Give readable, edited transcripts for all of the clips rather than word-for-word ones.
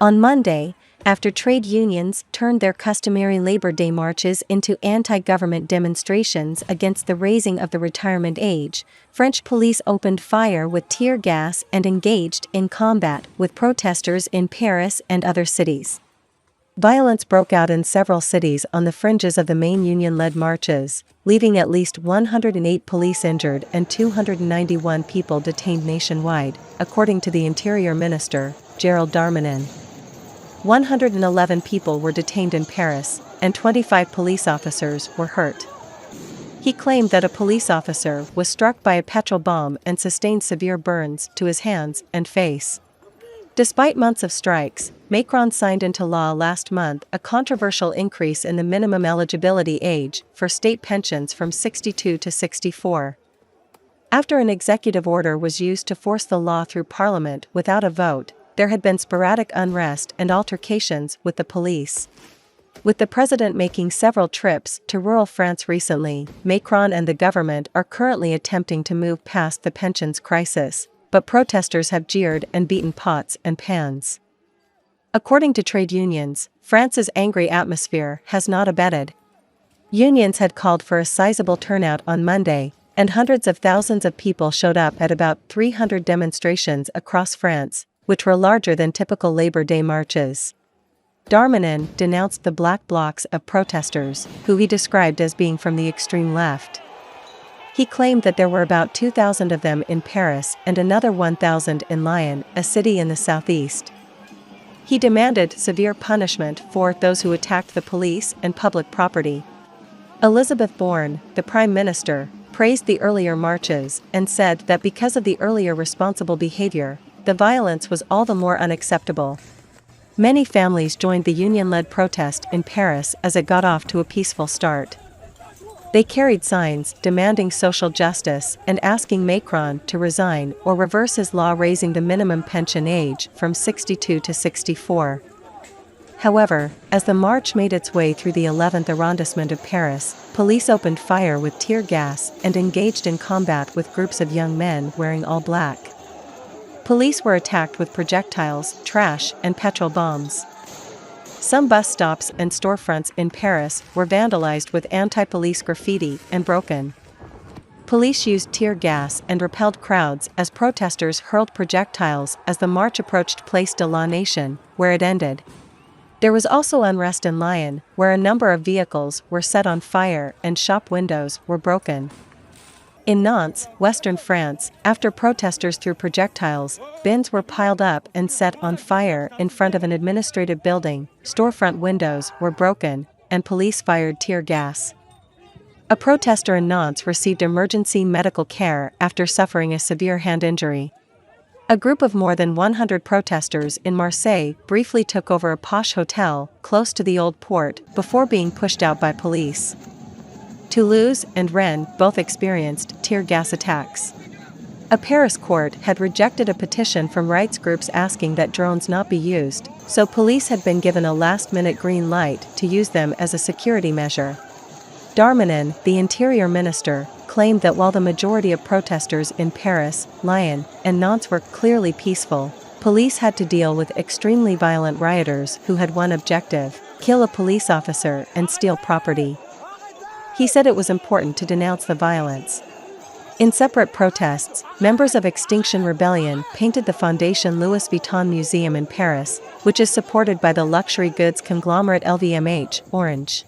On Monday, after trade unions turned their customary Labor Day marches into anti-government demonstrations against the raising of the retirement age, French police opened fire with tear gas and engaged in combat with protesters in Paris and other cities. Violence broke out in several cities on the fringes of the main union-led marches, leaving at least 108 police injured and 291 people detained nationwide, according to the Interior Minister, Gérald Darmanin. 111 people were detained in Paris, and 25 police officers were hurt. He claimed that a police officer was struck by a petrol bomb and sustained severe burns to his hands and face. Despite months of strikes, Macron signed into law last month a controversial increase in the minimum eligibility age for state pensions from 62 to 64. After an executive order was used to force the law through Parliament without a vote, there had been sporadic unrest and altercations with the police. With the president making several trips to rural France recently, Macron and the government are currently attempting to move past the pensions crisis, but protesters have jeered and beaten pots and pans. According to trade unions, France's angry atmosphere has not abated. Unions had called for a sizable turnout on Monday, and hundreds of thousands of people showed up at about 300 demonstrations across France, which were larger than typical Labor Day marches. Darmanin denounced the black blocs of protesters, who he described as being from the extreme left. He claimed that there were about 2,000 of them in Paris and another 1,000 in Lyon, a city in the southeast. He demanded severe punishment for those who attacked the police and public property. Elizabeth Borne, the Prime Minister, praised the earlier marches and said that because of the earlier responsible behavior, the violence was all the more unacceptable. Many families joined the union-led protest in Paris as it got off to a peaceful start. They carried signs demanding social justice and asking Macron to resign or reverse his law raising the minimum pension age from 62 to 64. However, as the march made its way through the 11th arrondissement of Paris, police opened fire with tear gas and engaged in combat with groups of young men wearing all black. Police were attacked with projectiles, trash, and petrol bombs. Some bus stops and storefronts in Paris were vandalized with anti-police graffiti and broken. Police used tear gas and repelled crowds as protesters hurled projectiles as the march approached Place de la Nation, where it ended. There was also unrest in Lyon, where a number of vehicles were set on fire and shop windows were broken. In Nantes, western France, after protesters threw projectiles, bins were piled up and set on fire in front of an administrative building, storefront windows were broken, and police fired tear gas. A protester in Nantes received emergency medical care after suffering a severe hand injury. A group of more than 100 protesters in Marseille briefly took over a posh hotel close to the Old Port before being pushed out by police. Toulouse and Rennes both experienced tear gas attacks. A Paris court had rejected a petition from rights groups asking that drones not be used, so police had been given a last-minute green light to use them as a security measure. Darmanin, the Interior Minister, claimed that while the majority of protesters in Paris, Lyon, and Nantes were clearly peaceful, police had to deal with extremely violent rioters who had one objective: kill a police officer and steal property. He said it was important to denounce the violence. In separate protests, members of Extinction Rebellion painted the Fondation Louis Vuitton Museum in Paris, which is supported by the luxury goods conglomerate LVMH, orange.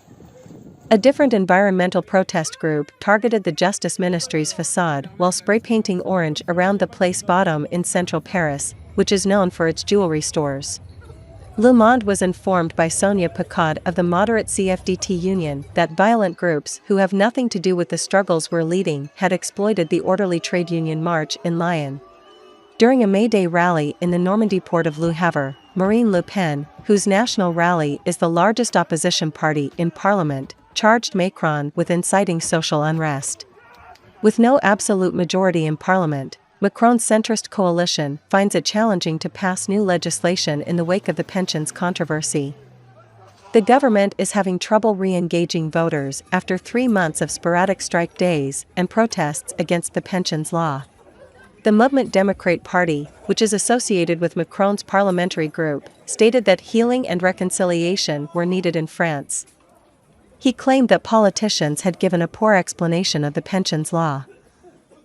A different environmental protest group targeted the Justice Ministry's facade while spray-painting orange around the Place Baudomme in central Paris, which is known for its jewelry stores. Le Monde was informed by Sonia Picot of the moderate CFDT union that violent groups who have nothing to do with the struggles we're leading had exploited the orderly trade union march in Lyon. During a May Day rally in the Normandy port of Le Havre, Marine Le Pen, whose national rally is the largest opposition party in parliament, charged Macron with inciting social unrest. With no absolute majority in parliament, Macron's centrist coalition finds it challenging to pass new legislation in the wake of the pensions controversy. The government is having trouble re-engaging voters after 3 months of sporadic strike days and protests against the pensions law. The Mouvement Démocrate Party, which is associated with Macron's parliamentary group, stated that healing and reconciliation were needed in France. He claimed that politicians had given a poor explanation of the pensions law.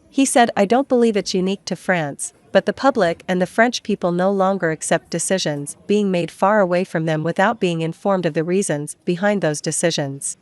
He said, "I don't believe it's unique to France, but the public and the French people no longer accept decisions being made far away from them without being informed of the reasons behind those decisions."